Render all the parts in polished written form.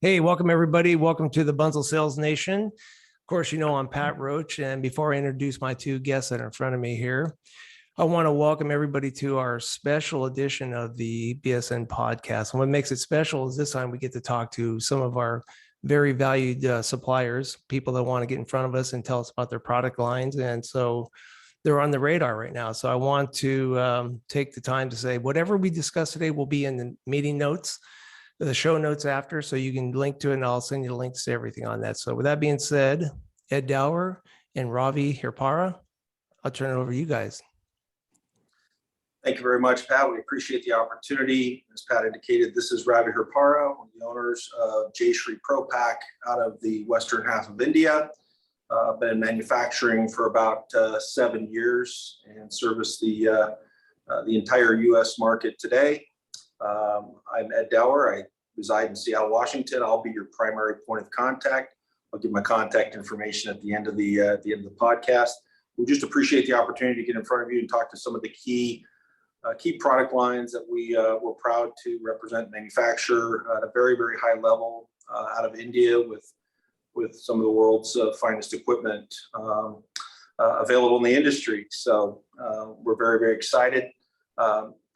Hey, welcome everybody. Welcome to the Bunzel Sales Nation. Of course, you know I'm Pat Roach, and before I introduce my two guests that are in front of me here, I want to welcome everybody to our special edition of the BSN podcast. And what makes it special is this time we get to talk to some of our very valued suppliers, people that want to get in front of us and tell us about their product lines. And so they're on the radar right now. So I want to take the time to say whatever we discuss today will be in the meeting notes, the show notes after, so you can link to it, and I'll send you the links to everything on that. So with that being said, Ed Dower and Ravi Hirpara, I'll turn it over to you guys. Thank you very much, Pat. We appreciate the opportunity. As Pat indicated, this is Ravi Hirpara, one of the owners of JAYSHRI PROPACK out of the western half of India. I've been in manufacturing for about 7 years and service the entire U.S. market today. I'm Ed Dower. I reside in Seattle, Washington. I'll be your primary point of contact. I'll give my contact information at the end of the podcast. We just appreciate the opportunity to get in front of you and talk to some of the key product lines that we're proud to represent and manufacture at a very, very high level out of India with some of the world's finest equipment available in the industry. So we're very, very excited.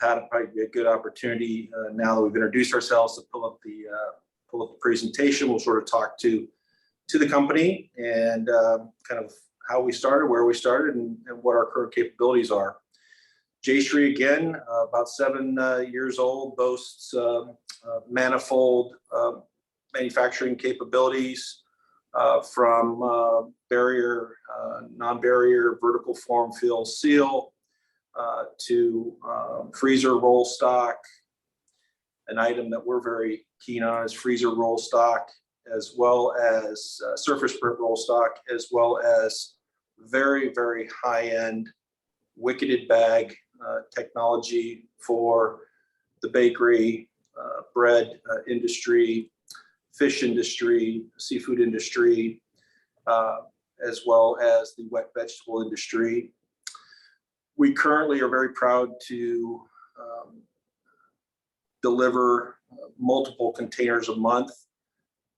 Pat, it'd probably be a good opportunity now that we've introduced ourselves to pull up the presentation. We'll sort of talk to the company and kind of how we started, where we started, and what our current capabilities are. JAYSHRI, again, about 7 years old, boasts manifold manufacturing capabilities from barrier, non-barrier, vertical form, fill, seal, to freezer roll stock. An item that we're very keen on is freezer roll stock, as well as surface print roll stock, as well as very, very high-end wicketed bag technology for the bakery, bread industry, fish industry, seafood industry, as well as the wet vegetable industry. We currently are very proud to deliver multiple containers a month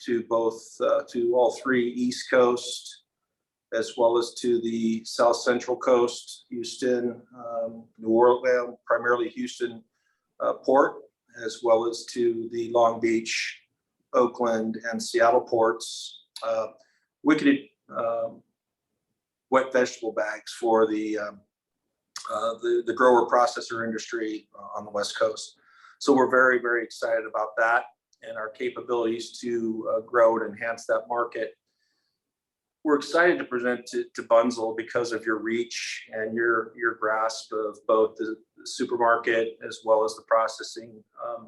to all 3 East Coast, as well as to the South Central Coast, Houston, New Orleans, primarily Houston port, as well as to the Long Beach, Oakland, and Seattle ports. Wicketed wet vegetable bags for the grower processor industry on the West Coast. So we're very, very excited about that and our capabilities to grow and enhance that market. We're excited to present to Bunzel because of your reach and your grasp of both the supermarket as well as the processing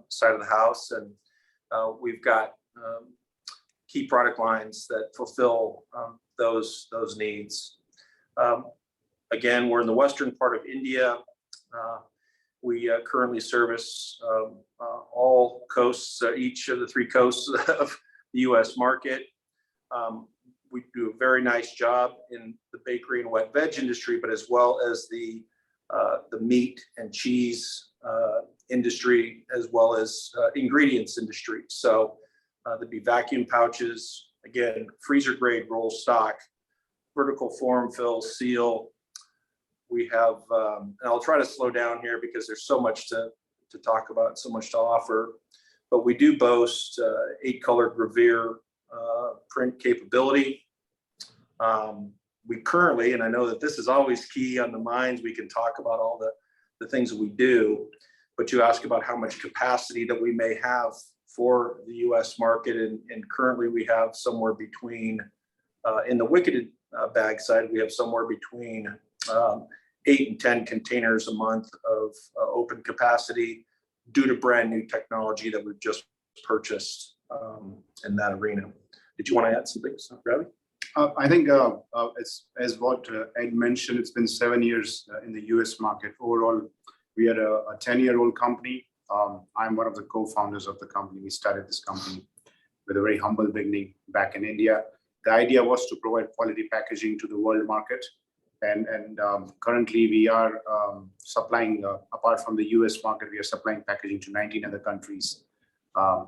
side of the house. And we've got key product lines that fulfill those needs. Again, we're in the western part of India. We currently service all coasts, each of the 3 coasts of the U.S. market. We do a very nice job in the bakery and wet veg industry, but as well as the meat and cheese industry, as well as ingredients industry. So there'd be vacuum pouches, again, freezer grade roll stock, vertical form, fill, seal. We have, and I'll try to slow down here because there's so much to talk about, so much to offer, but we do boast 8-color gravure print capability. We currently, and I know that this is always key on the minds, we can talk about all the things that we do, but you ask about how much capacity that we may have for the US market, and currently we have somewhere between, in the wicketed bag side, we have somewhere between 8 and 10 containers a month of open capacity due to brand new technology that we've just purchased in that arena. Did you want to add something, Ravi? I think it's, as what Ed mentioned, it's been 7 years in the US market. Overall, we are a 10-year-old company. I'm one of the co-founders of the company. We started this company with a very humble beginning back in India. The idea was to provide quality packaging to the world market. And currently we are supplying, apart from the US market, we are supplying packaging to 19 other countries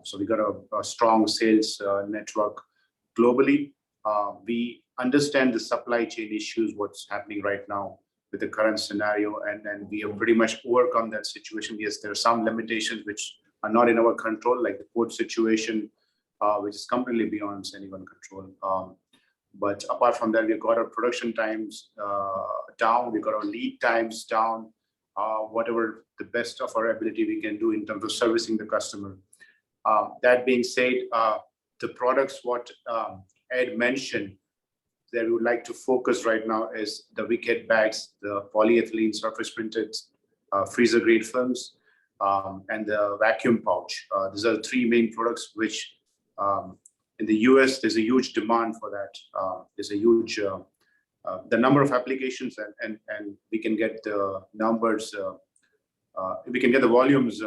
So we got a strong sales network globally. We understand the supply chain issues, what's happening right now with the current scenario, and we have pretty much overcome that situation. Yes, there are some limitations which are not in our control, like the port situation, which is completely beyond anyone's control. But apart from that, we've got our production times down, we've got our lead times down, whatever the best of our ability we can do in terms of servicing the customer. That being said, the products what Ed mentioned that we would like to focus right now is the wicketed bags, the polyethylene surface printed freezer grade films, and the vacuum pouch. These are the three main products which in the US, there's a huge demand for that. There's a huge, the number of applications and we can get the numbers, we can get the volumes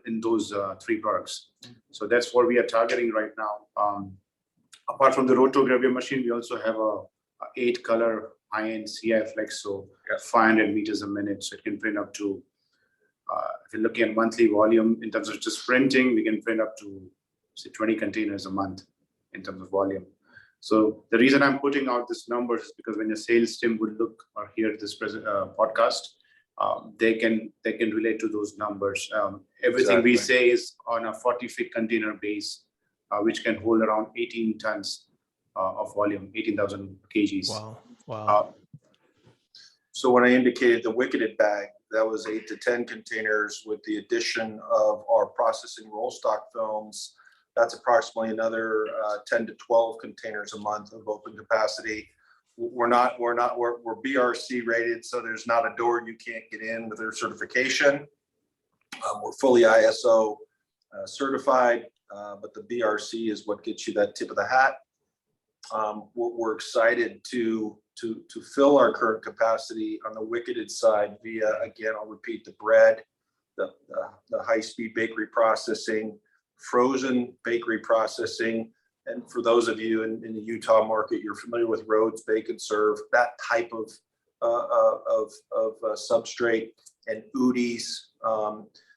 in those three products. So that's what we are targeting right now. Apart from the rotogravure machine, we also have a 8-color high-end CI Flexo, 500 meters a minute. So it can print up to, if you're looking at monthly volume in terms of just printing, we can print up to say 20 containers a month in terms of volume. So the reason I'm putting out this numbers is because when your sales team would look or hear this podcast, they can relate to those numbers. Everything we say is on a 40-foot container base, which can hold around 18 tons of volume, 18,000 kgs. Wow. So when I indicated the wicketed bag, that was 8 to 10 containers with the addition of our processing roll stock films. That's approximately another 10 to 12 containers a month of open capacity. We're BRC rated, so there's not a door you can't get in with their certification. We're fully ISO certified, but the BRC is what gets you that tip of the hat. We're excited to fill our current capacity on the wicketed side via, again, I'll repeat, the bread, the high-speed bakery processing, frozen bakery processing. And for those of you in the Utah market, you're familiar with Rhodes Bake and Serve, that type of substrate, and UDIs.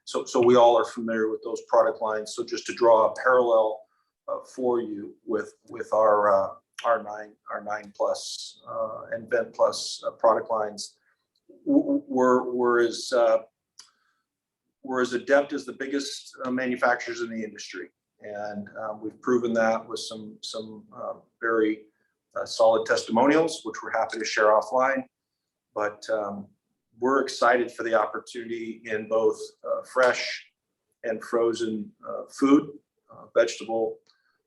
So we all are familiar with those product lines. So just to draw a parallel for you with our 9 plus and Vent plus product lines, we're as adept as the biggest manufacturers in the industry, and we've proven that with some very solid testimonials, which we're happy to share offline. But we're excited for the opportunity in both fresh and frozen food, vegetable,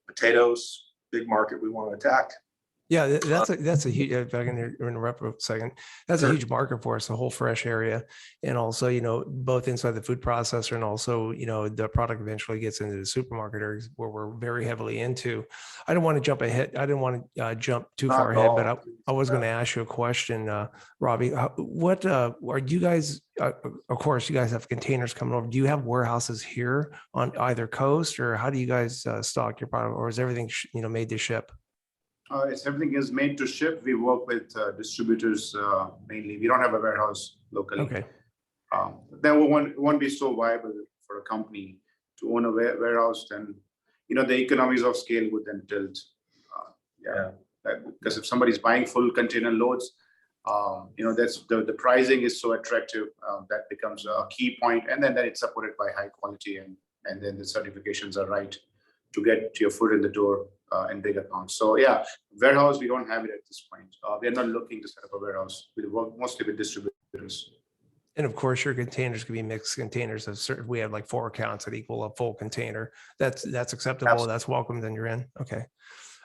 potatoes, big market we want to attack. Yeah, that's a huge, if I can interrupt for a second, that's a huge market for us, the whole fresh area. And also, both inside the food processor and also, the product eventually gets into the supermarket areas where we're very heavily into. I don't want to jump ahead. I didn't want to jump too far ahead, but I was going to ask you a question, Robbie. What are you guys, of course, you guys have containers coming over. Do you have warehouses here on either coast, or how do you guys stock your product, or is everything, made to ship? Everything is made to ship. We work with distributors mainly. We don't have a warehouse locally. Okay. Then it won't be so viable for a company to own a warehouse. Then, the economies of scale would then tilt. Because if somebody's buying full container loads, that's the pricing is so attractive that becomes a key point. And then it's supported by high quality, and then the certifications are right to get your foot in the door in big accounts. So warehouse, we don't have it at this point. We are not looking to set up a warehouse. We work mostly with distributors. And of course, your containers can be mixed containers of certain. We have like 4 accounts that equal a full container. That's acceptable. Absolutely. That's welcome. Then you're in. Okay.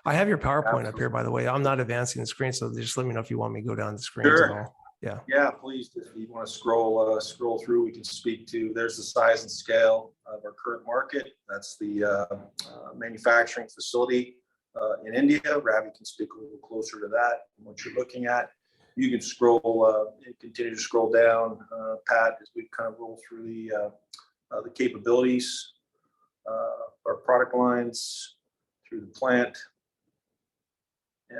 I have your PowerPoint up here, by the way. I'm not advancing the screen, so just let me know if you want me to go down the screen. Sure. At all. Yeah. Yeah, please. If you want to scroll through, we can speak to. There's the size and scale of our current market. That's the manufacturing facility in India. Ravi can speak a little closer to that and what you're looking at. You can continue to scroll down, Pat, as we kind of roll through the capabilities, our product lines through the plant. Yeah.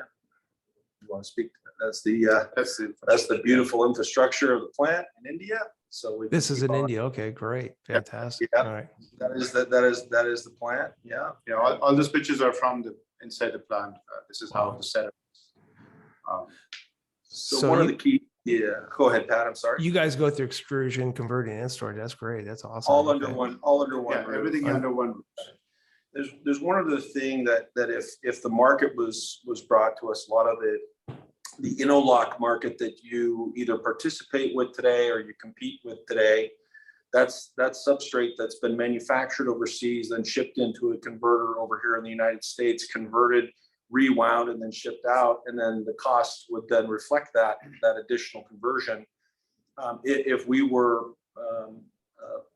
want to speak to that. That's the beautiful infrastructure of the plant in India. So This is in India. Okay, great. Fantastic. Yeah. All right. That is the plant. Yeah. Yeah, all those pictures are from the inside the plant. This is how Wow. the setup is. So one of the key, go ahead, Pat. I'm sorry. You guys go through extrusion, converting, and storage. That's great. That's awesome. All under Okay. one. Yeah, roof. everything under one. There's one other thing that if the market was brought to us, a lot of the interlock market that you either participate with today or you compete with today, that's substrate that's been manufactured overseas, then shipped into a converter over here in the United States, converted, rewound, and then shipped out, and then the cost would then reflect that additional conversion. If we were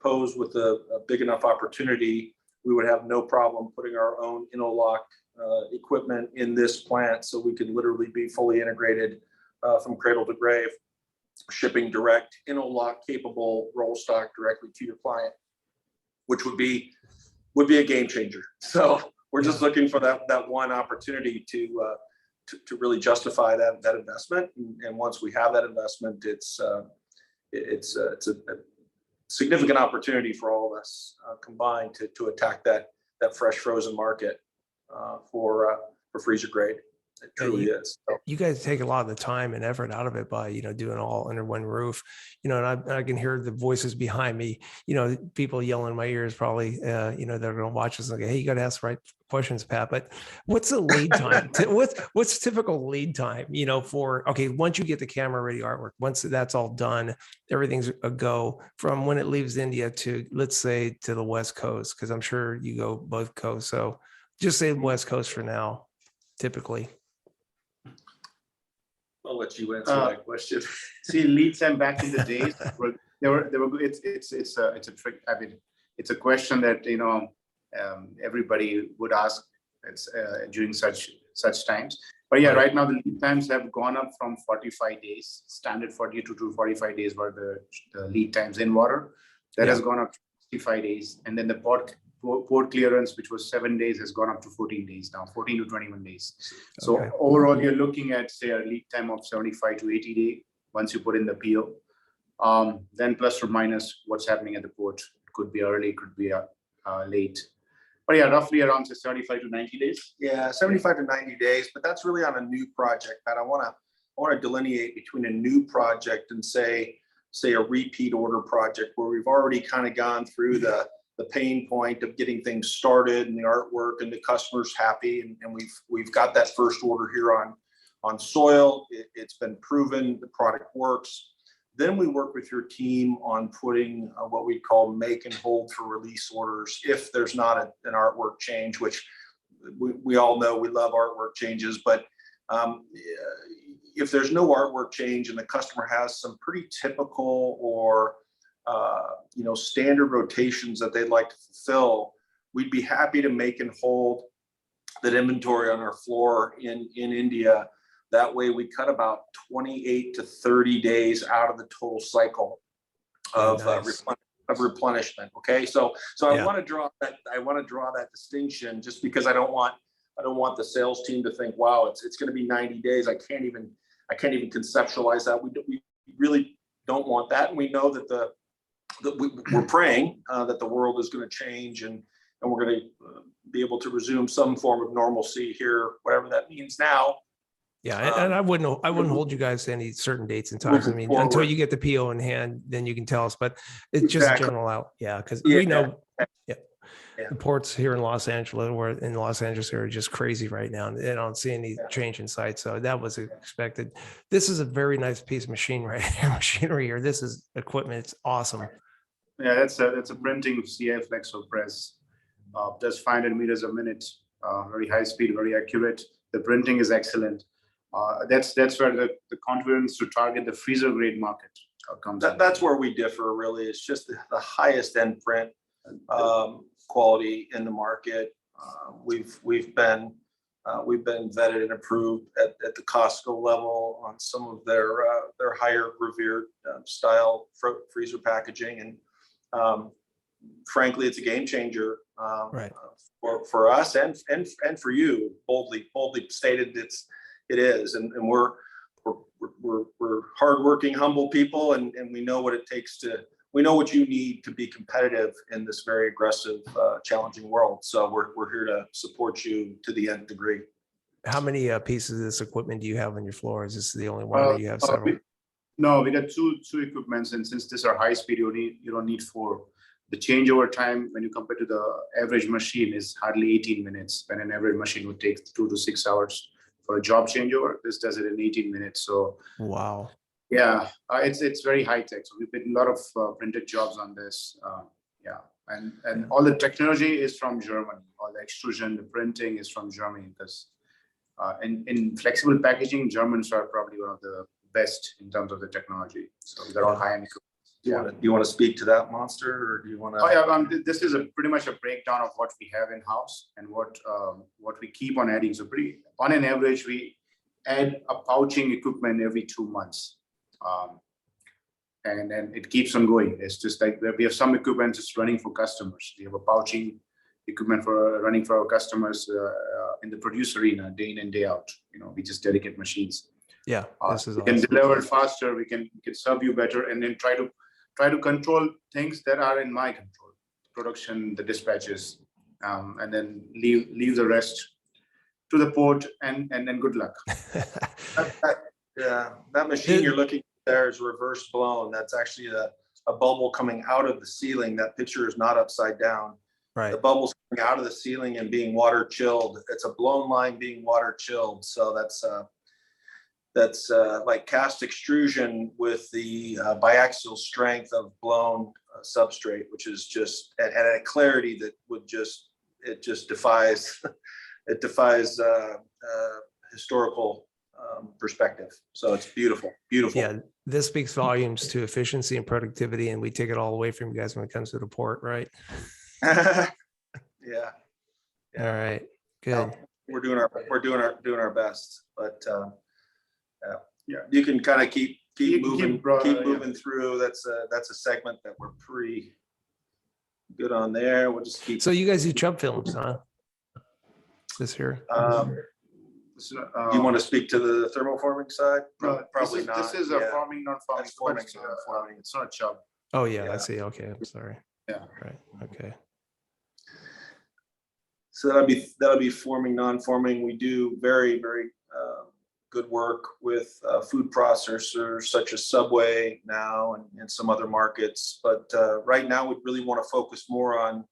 posed with a big enough opportunity, we would have no problem putting our own interlock equipment in this plant, so we could literally be fully integrated from cradle to grave, shipping direct interlock capable roll stock directly to your client, which would be a game changer. So we're just looking for that one opportunity to really justify that investment. And once we have that investment, it's a significant opportunity for all of us combined to attack that fresh frozen market for freezer grade. It truly is. So, You guys take a lot of the time and effort out of it by, doing all under one roof, and I can hear the voices behind me, people yelling in my ears, probably, they're going to watch us and go, hey, you got to ask the right questions, Pat. But what's the lead time? What's typical lead time, for, okay, once you get the camera ready artwork, once that's all done, everything's a go from when it leaves India to, let's say, to the West Coast, because I'm sure you go both coasts. So just say West Coast for now, typically. I'll let you answer that question. See, lead time back in the days, it's a trick. I mean, it's a question that everybody would ask. It's during such times. But yeah, right now the lead times have gone up from 45 days, standard 40 to 45 days were the lead times in water. That has gone up to 65 days, and then the port clearance, which was 7 days, has gone up to 14 days now, 14 to 21 days. So overall, you're looking at, say, a lead time of 75 to 80 days once you put in the PO. Then plus or minus what's happening at the port. It could be early, could be late. But yeah, roughly around 75 to 90 days. Yeah, 75 to 90 days, but that's really on a new project. But I want to delineate between a new project and say a repeat order project where we've already kind of gone through the pain point of getting things started and the artwork and the customer's happy, and we've got that first order here on soil. It's been proven the product works. Then we work with your team on putting what we call make and hold for release orders if there's not an artwork change, which we all know we love artwork changes, but if there's no artwork change and the customer has some pretty typical or standard rotations that they'd like to fulfill, we'd be happy to make and hold that inventory on our floor in India. That way we cut about 28 to 30 days out of the total cycle of replenishment. Okay, so I want to draw that distinction, just because I don't want the sales team to think, wow, it's going to be 90 days. I can't even conceptualize that. We really don't want that, and we know that we're praying that the world is going to change and we're going to be able to resume some form of normalcy here, whatever that means now. Yeah, and I wouldn't hold you guys to any certain dates and times. I mean, until you get the PO in hand, then you can tell us. But it's just general out, because we know, the ports here in Los Angeles are just crazy right now, and they don't see any change in sight. So that was expected. This is a very nice piece of machinery here. This is equipment. It's awesome. Yeah, that's a printing CI flexo press. Does 500 meters a minute, very high speed, very accurate. The printing is excellent. That's where the confidence to target the freezer grade market comes. That's where we differ, really. It's just the highest end print quality in the market. We've been vetted and approved at the Costco level on some of their higher revered style freezer packaging, and frankly, it's a game changer for us and for you. Boldly stated, it is, and we're hardworking, humble people, and we know what it takes we know what you need to be competitive in this very aggressive, challenging world. So we're here to support you to the nth degree. How many pieces of this equipment do you have on your floor? Is this the only one, or do you have several? No, we got two equipments, and since these are high speed, you don't need 4. The changeover time, when you compare to the average machine, is hardly 18 minutes. When an average machine would take 2 to 6 hours for a job changeover, this does it in 18 minutes. So Wow. yeah, it's very high tech. So we did a lot of printed jobs on this. Yeah, and all the technology is from Germany. All the extrusion, the printing is from Germany, because in flexible packaging, Germans are probably one of the best in terms of the technology. So they're all high-end equipment. Do you want to speak to that, Monster, or do you want to? Oh yeah, this is pretty much a breakdown of what we have in house and what we keep on adding. So on an average, we add a pouching equipment every 2 months, and then it keeps on going. It's just like we have some equipment just running for customers. We have a pouching equipment for running for our customers in the produce arena, day in and day out. We just dedicate machines. Yeah, this is we can deliver faster. We can serve you better, and then try to control things that are in my control, production, the dispatches, and then leave the rest to the port, and then good luck. Yeah, that machine you're looking at there is reverse blown. That's actually a bubble coming out of the ceiling. That picture is not upside down. Right. The bubble's coming out of the ceiling and being water chilled. It's a blown line being water chilled. So that's like cast extrusion with the biaxial strength of blown substrate, which is just at a clarity that would just defies historical perspective. So it's beautiful. Yeah, this speaks volumes to efficiency and productivity, and we take it all away from you guys when it comes to the port, right? Yeah. All right. Good. We're doing our best, but yeah, you can kind of keep moving through. That's a segment that we're pretty good on there. We'll just keep. So you guys do chub films, huh? This here. Do you want to speak to the thermoforming side? Probably not. This is a forming, non-forming. Forming. It's not chub. Oh yeah, I see. Okay, I'm sorry. Yeah. Right. Okay. So that'll be forming, non-forming. We do very, very good work with food processors such as Subway now and some other markets. But right now, we really want to focus more on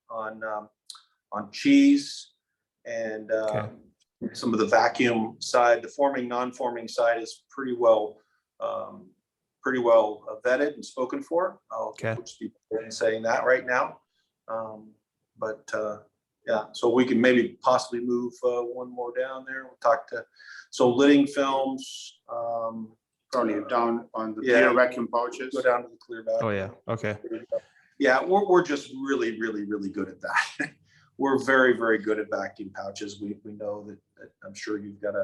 cheese and some of the vacuum side. The forming, non-forming side is pretty well vetted and spoken for. I'll just be saying that right now. Yeah, so we can maybe possibly move one more down there. We'll talk to, so lidding films. Probably down on the clear vacuum pouches. Go down to the clear vacuum. Oh yeah, okay. Yeah, we're just really, really, really good at that. We're very, very good at vacuum pouches. We know that I'm sure you've got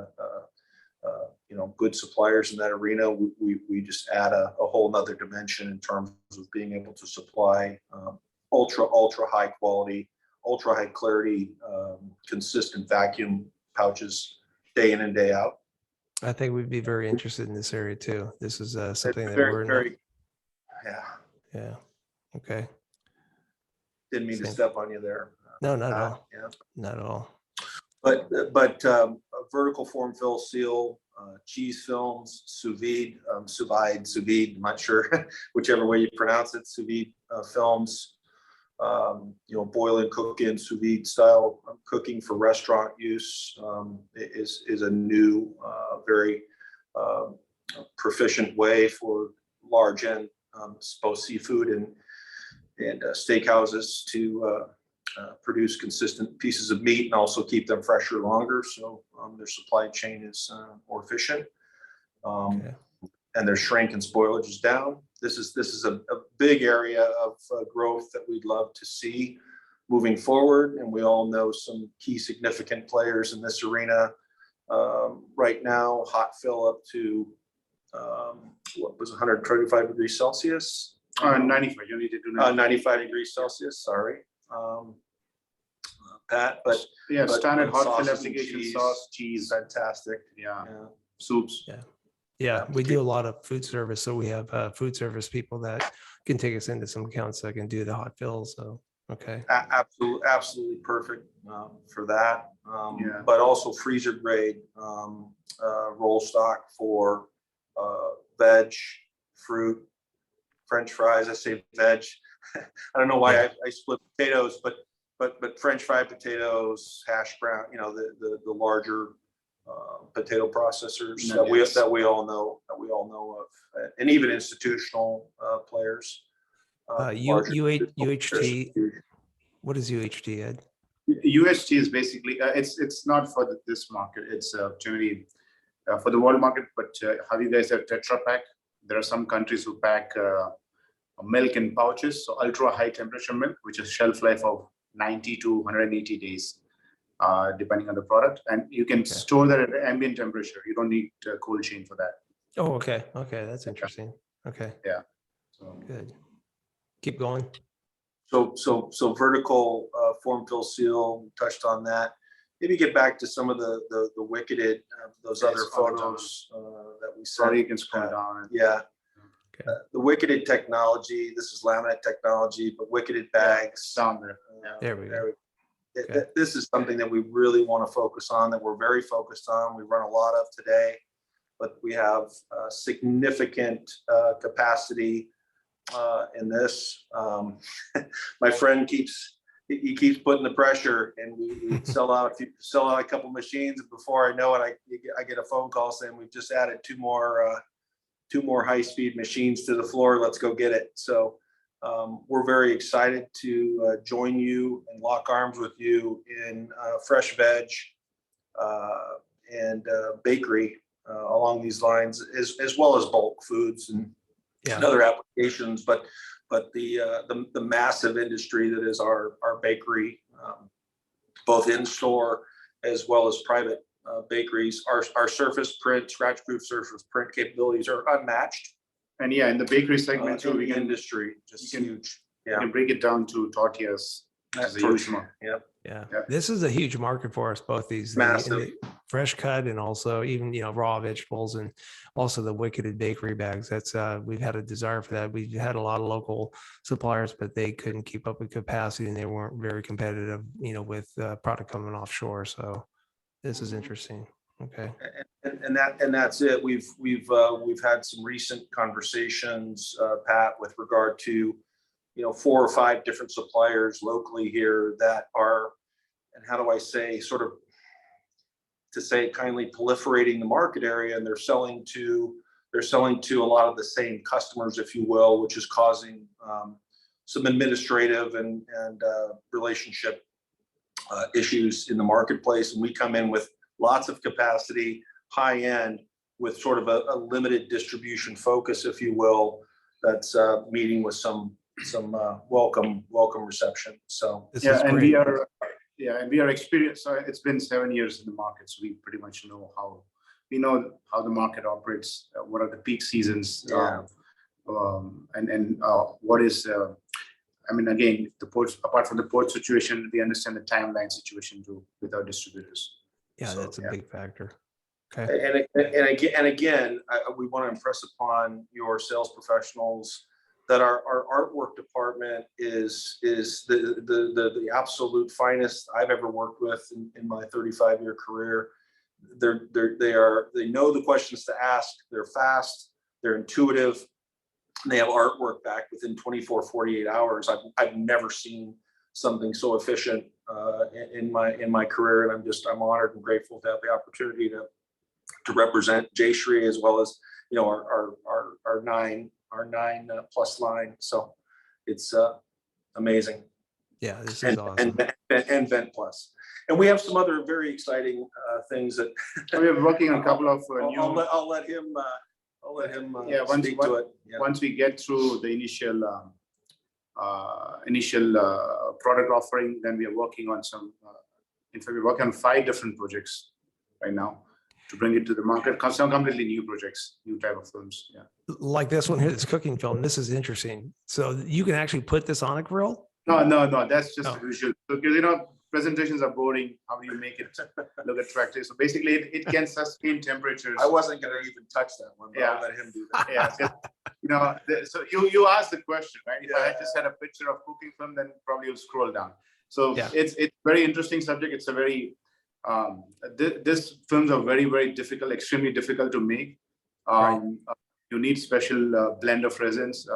good suppliers in that arena. We just add a whole nother dimension in terms of being able to supply ultra high quality, ultra high clarity, consistent vacuum pouches day in and day out. I think we'd be very interested in this area too. This is something that very, yeah. Okay. Didn't mean to step on you there. No, not at all. Yeah. Not at all. But a vertical form fill seal, cheese films, sous vide, I'm not sure whichever way you pronounce it, sous vide films, boil and cook in sous vide style cooking for restaurant use is a new, very proficient way for large end, both seafood and steakhouses to produce consistent pieces of meat and also keep them fresher longer. So their supply chain is more efficient, and their shrink and spoilage is down. This is a big area of growth that we'd love to see moving forward. And we all know some key significant players in this arena right now. Hot fill up to what was 125 degrees Celsius? 95. You need to do 95 degrees Celsius. Sorry. Pat, but Yeah, standard hot fill sauces and application, cheese, sauce, cheese, fantastic. yeah, Yeah. soups. Yeah, we do a lot of food service. So we have food service people that can take us into some accounts that can do the hot fills. So, okay. Absolutely perfect for that. Yeah. But also freezer grade roll stock for veg, fruit, French fries. I say veg. I don't know why I split potatoes, but French fried potatoes, hash brown. You know, the larger potato processors that we all know of, and even institutional players. UHT. What is UHT, Ed? UHT is basically it's not for this market. It's generally for the world market. But have you guys have Tetra Pak? There are some countries who pack milk in pouches, so ultra high temperature milk, which is shelf life of 90 to 180 days, depending on the product, and you can store that at ambient temperature. You don't need a cold chain for that. Oh, okay. Okay, that's interesting. Okay. Yeah. So Good. Keep going. So vertical form, fill, seal. We touched on that. Maybe get back to some of the wicketed those other photos that we saw. sorry, you can scroll down. Yeah. Okay. The wicketed technology. This is laminate technology, but wicketed bags. Down there. There we go. Okay. This is something that we really want to focus on, that we're very focused on. We run a lot of today, but we have significant capacity in this. My friend keeps putting the pressure, and we sell out a couple machines. And before I know it, I get a phone call saying we've just added two more high-speed machines to the floor. Let's go get it. So we're very excited to join you and lock arms with you in fresh veg and bakery along these lines, as well as bulk foods and other applications. But the massive industry that is our bakery, both in store as well as private bakeries, our surface print, scratch proof surface print capabilities are unmatched. And yeah, in the bakery segment too, in we the can industry, just huge. we can break it down to tortillas. Which is a huge market. Yep. Yeah. Yeah. This is a huge market for us, both these Massive. fresh cut and also even, raw vegetables, and also the wicketed bakery bags. That's we've had a desire for that. We've had a lot of local suppliers, but they couldn't keep up with capacity, and they weren't very competitive, with product coming offshore. So this is interesting. Okay. And that's it. We've had some recent conversations, Pat, with regard to 4 or 5 different suppliers locally here that are, and how do I say, sort of, to say it kindly, proliferating the market area, and they're selling to a lot of the same customers, if you will, which is causing some administrative and relationship issues in the marketplace. And we come in with lots of capacity, high end, with sort of a limited distribution focus, if you will, that's meeting with some welcome reception. So This Yeah, is and great. we are experienced. So it's been 7 years in the market, so we pretty much know how the market operates. What are the peak seasons? Yeah. And what is I mean, again, the ports, apart from the port situation, we understand the timeline situation too with our distributors. Yeah, So, that's a yeah. big factor. Okay. And again, we want to impress upon your sales professionals that our artwork department is the absolute finest I've ever worked with in my 35-year career. They know the questions to ask. They're fast. They're intuitive. And they have artwork back within 24, 48 hours. I've never seen something so efficient in my career, and I'm honored and grateful to have the opportunity to represent JAYSHRI, as well as our 9 plus line. So it's amazing. Yeah, this is awesome. And Vent Plus, and we have some other very exciting things that So we are working on a couple of new. I'll let him Yeah, speak to it. Yeah. Once we get through the initial product offering, then we are working on some. In fact, we're working on 5 different projects right now to bring it to the market. Some completely new projects, new type of films. Yeah. Like this one here, this cooking film. This is interesting. So you can actually put this on a grill. No, that's just Oh. visual. So, presentations are boring. How do you make it look attractive? So basically, it can sustain temperatures. I wasn't going to even touch that one, but Yeah. I'll let him do that. Yeah, so you asked the question, right? If I had Yeah. just had a picture of cooking film, then probably you'll scroll down. So Yeah. it's very interesting subject. It's a very this films are very difficult, extremely difficult to make. You need special blend of resins.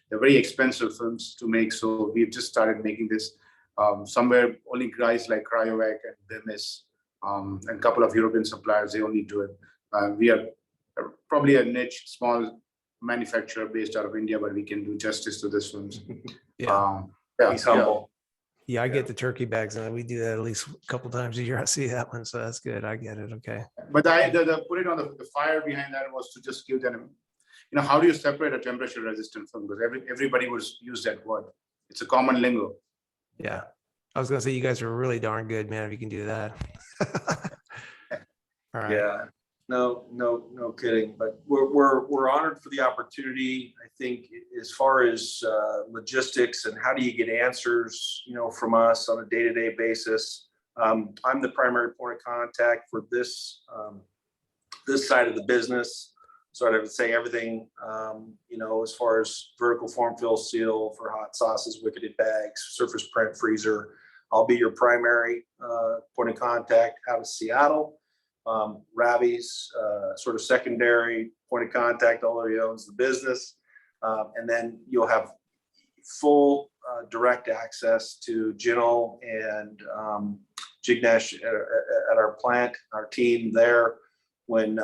They're very expensive films to make. So we've just started making this. Somewhere only guys like Cryovac and Bimis and a couple of European suppliers, they only do it. We are probably a niche, small manufacturer based out of India, but we can do justice to this films. Yeah. He's humble. Yeah, I get the turkey bags and we do that at least a couple times a year. I see that one. So that's good. I get it. Okay. But the put it on the fire behind that was to just give them, how do you separate a temperature resistant film? Because everybody would use that word. It's a common lingo. Yeah. I was going to say, you guys are really darn good, man, if you can do that. All right. Yeah, no kidding. But we're honored for the opportunity. I think as far as logistics and how do you get answers, from us on a day-to-day basis. I'm the primary point of contact for this side of the business. So I would say everything, as far as vertical form fill seal for hot sauces, wicketed bags, surface print freezer. I'll be your primary point of contact out of Seattle. Ravi's sort of secondary point of contact, although he owns the business. And then you'll have full direct access to Jinal and Jignesh at our plant, our team there. When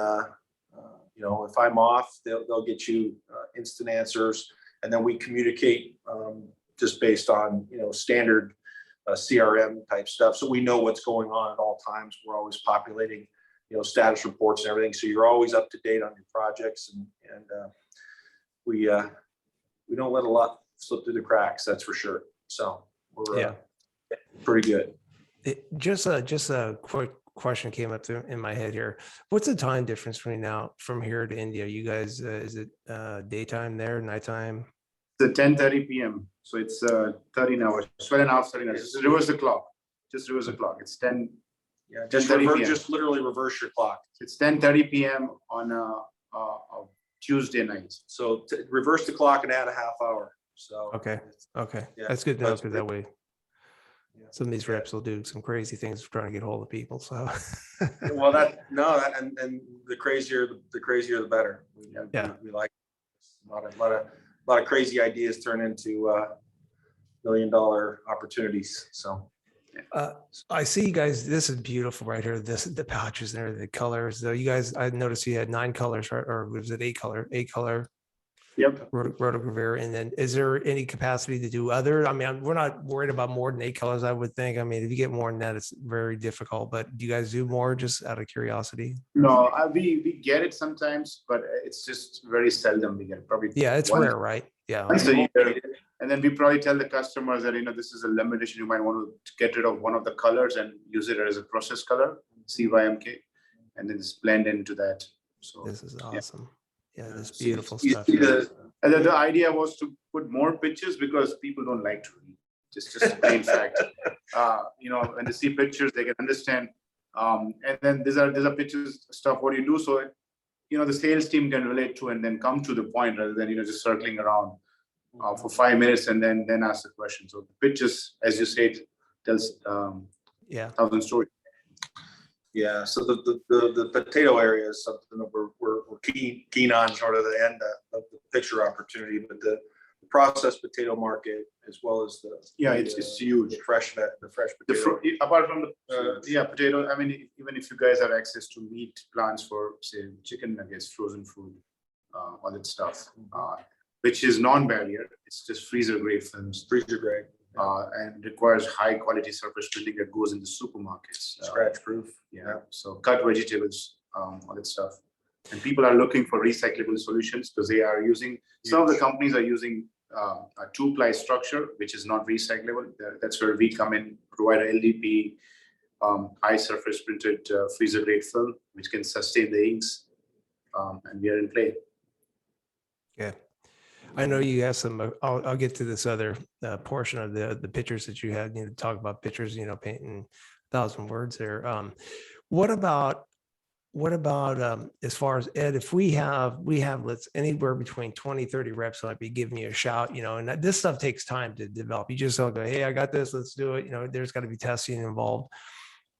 if I'm off, they'll get you instant answers, and then we communicate just based on standard CRM type stuff. So we know what's going on at all times. We're always populating status reports and everything. So you're always up to date on your projects, and we don't let a lot slip through the cracks. That's for sure. So we're pretty good. Just a quick question came up in my head here. What's the time difference from here to India? You guys, is it daytime there, nighttime? It's 10:30 p.m. So it's 13 hours, 12 and a half, 13 hours. Just reverse the clock. It's 10. Yeah, just literally reverse your clock. It's 10:30 p.m. on a Tuesday night. So reverse the clock and add a half hour. So okay, Yeah, that's good to know, because that way Yeah. some of these reps will do some crazy things trying to get hold of people. So well, and the crazier the better. We like a lot of crazy ideas turn into $1 million opportunities. So I see you guys. This is beautiful right here. The pouches there, the colors. Though you guys, I noticed you had 9 colors, right? Or was it 8 color? 8 color. Yep. Rotogravure. And then is there any capacity to do other? I mean, we're not worried about more than 8 colors, I would think. I mean, if you get more than that, it's very difficult. But do you guys do more, just out of curiosity? No, we get it sometimes, but it's just very seldom we get it. Probably it's rare, right? Yeah. Once a year. And then we probably tell the customers that this is a limited edition. You might want to get rid of one of the colors and use it as a process color, CYMK, and then just blend into that. So this is awesome. Yeah, this So beautiful you stuff. see and then the idea was to put more pictures because people don't like to read. Just a plain fact. When they see pictures, they can understand. And then these are pictures stuff. What do you do? So the sales team can relate to and then come to the point rather than just circling around for 5 minutes and then ask the question. So the pictures, as you said, tells 1,000 stories. Yeah, so the potato area is something that we're keen on, sort of the end of the picture opportunity, but the processed potato market as well as it's huge. The fresh potato. Apart from the potato, I mean, even if you guys have access to meat plants for say chicken nuggets, frozen food, all that stuff, which is non-barrier. It's just freezer grade films. Freezer grade. And requires high quality surface printing that goes in the supermarkets. Scratch proof. So cut vegetables, all that stuff. And people are looking for recyclable solutions because they are using, some of the companies are using a 2-ply structure, which is not recyclable. That's where we come in, provide a LDP, high surface printed freezer grade film, which can sustain the inks. And we are in play. Yeah. I know you have some, I'll get to this other portion of the pictures that you had, talk about pictures, painting 1,000 words there. What about as far as Ed, if we have let's anywhere between 20, 30 reps, I'd be giving you a shout, and this stuff takes time to develop. You just don't go, hey, I got this, let's do it. There's got to be testing involved.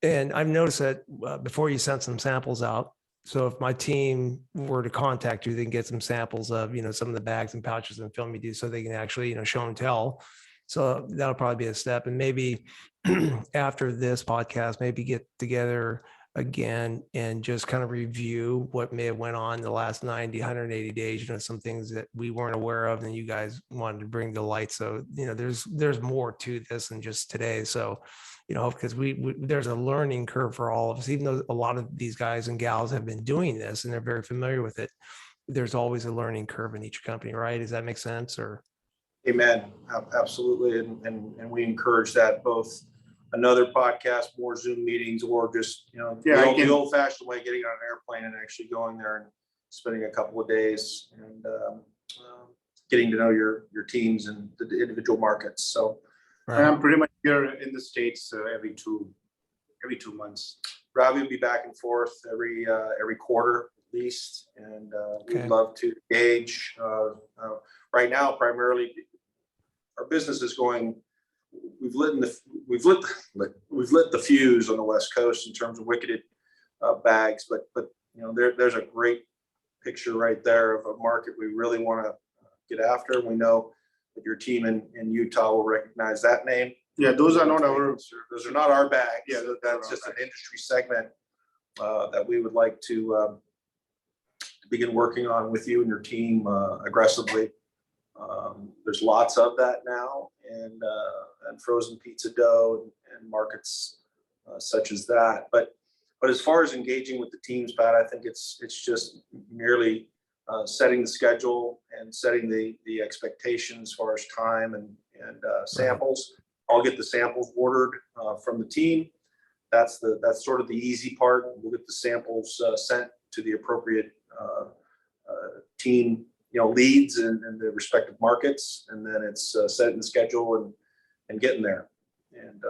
And I've noticed that before you send some samples out, so if my team were to contact you, they can get some samples of, some of the bags and pouches and film you do so they can actually, show and tell. So that'll probably be a step. And maybe after this podcast, maybe get together again and just kind of review what may have went on the last 90, 180 days, some things that we weren't aware of and you guys wanted to bring to light. So, there's more to this than just today. So, because there's a learning curve for all of us, even though a lot of these guys and gals have been doing this and they're very familiar with it. There's always a learning curve in each company, right? Does that make sense? Or Amen. Absolutely. And we encourage that, both another podcast, more Zoom meetings, or just, the old fashioned way, getting on an airplane and actually going there and spending a couple of days and getting to know your teams and the individual markets. So and I'm pretty much here in the States every two months. Ravi will be back and forth every quarter at least, and Okay. we'd love to engage. Right now, primarily, our business is going. We've lit the fuse on the West Coast in terms of wicketed bags, but there's a great picture right there of a market we really want to get after. We know that your team in Utah will recognize that name. Yeah, those are not our bags. Yeah, that's just an industry segment that we would like to begin working on with you and your team aggressively. There's lots of that now, and frozen pizza dough and markets such as that. But as far as engaging with the teams, Pat, I think it's just merely setting the schedule and setting the expectations as far as time and samples. I'll get the samples ordered from the team. That's sort of the easy part. We'll get the samples sent to the appropriate team, leads in the respective markets, and then it's setting the schedule and getting there and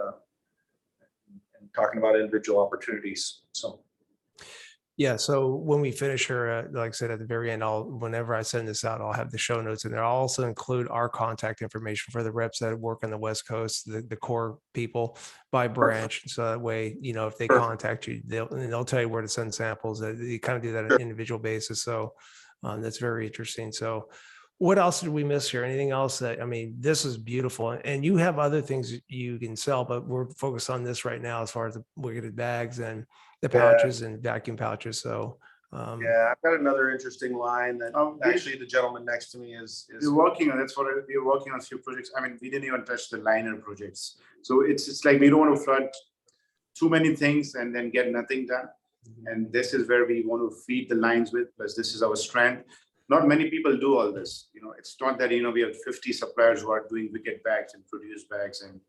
talking about individual opportunities. So. Yeah. So when we finish here, like I said, at the very end, whenever I send this out, I'll have the show notes in there. I'll also include our contact information for the reps that work on the West Coast, the core people by branch. So that way, if they contact you, they'll tell you where to send samples. You kind of do that on an individual basis. So that's very interesting. So what else did we miss here? Anything else this is beautiful, and you have other things you can sell, but we're focused on this right now as far as the wicketed bags and the pouches and vacuum pouches. So I've got another interesting line that actually the gentleman next to me is we're working on. That's what we're working on a few projects. We didn't even touch the liner projects. So it's like we don't want to flood too many things and then get nothing done. And this is where we want to feed the lines with, because this is our strength. Not many people do all this. It's not that, we have 50 suppliers who are doing wicket bags and produce bags and,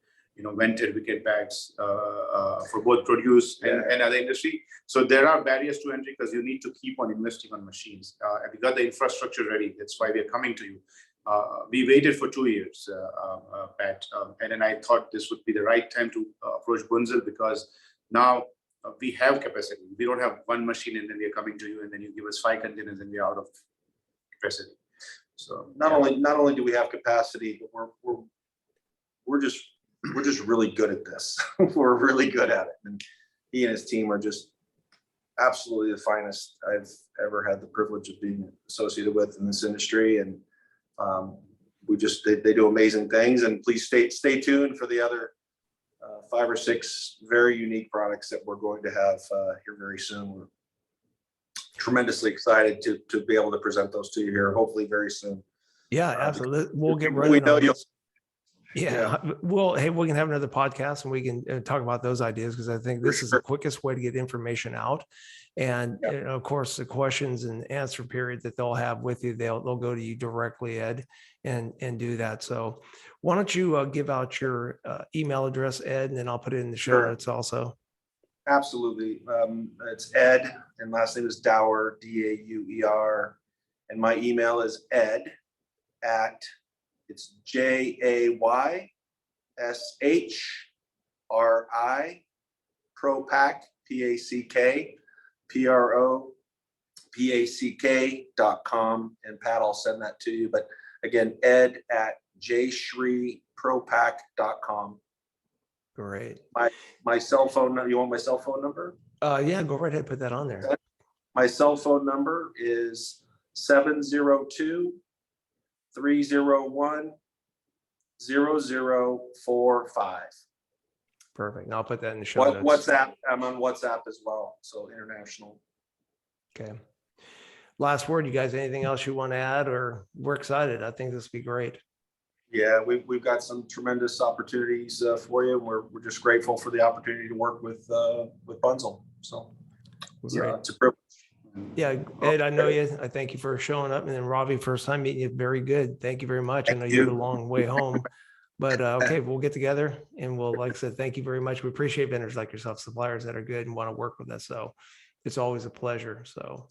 vented wicket bags for both produce and other industry. So there are barriers to entry because you need to keep on investing on machines. We got the infrastructure ready. That's why we are coming to you. We waited for 2 years, Pat, and then I thought this would be the right time to approach Bunzl, because now we have capacity. We don't have one machine and then we are coming to you and then you give us 5 containers and we're out of capacity. So not only do we have capacity, but we're just really good at this. We're really good at it, and he and his team are just absolutely the finest I've ever had the privilege of being associated with in this industry. And they do amazing things. And please stay tuned for the other 5 or 6 very unique products that we're going to have here very soon. We're tremendously excited to be able to present those to you here, hopefully very soon. Yeah, absolutely. We'll get running on this. Yeah. Well, hey, we can have another podcast and we can talk about those ideas, because I think this is the quickest way to get information out. And of course, the questions and answer period that they'll have with you, they'll go to you directly, Ed, and do that. So why don't you give out your email address, Ed, and then I'll put it in the show notes also. Absolutely. It's Ed, and last name is Dauer, Dauer. And my email is at, it's JAYSHRI, PROPACK, PROPACK.com. And Pat, I'll send that to you. But again, Ed at JAYSHRIPropack.com. Great. My cell phone, you want my cell phone number? Yeah, go right ahead, put that on there. My cell phone number is 702-301-0045. Perfect. And I'll put that in the show notes. WhatsApp, I'm on WhatsApp as well, so international. Okay. Last word, you guys, anything else you want to add? Or we're excited. I think this will be great. Yeah, we've got some tremendous opportunities for you. We're just grateful for the opportunity to work with Bunzl. So it's a privilege. Yeah, Ed, I know you. I thank you for showing up. And then Ravi, first time meeting you. Very good. Thank you very much. I know you have a long way home. But okay, we'll get together and we'll, like I said, thank you very much. We appreciate vendors like yourself, suppliers that are good and want to work with us. So it's always a pleasure. So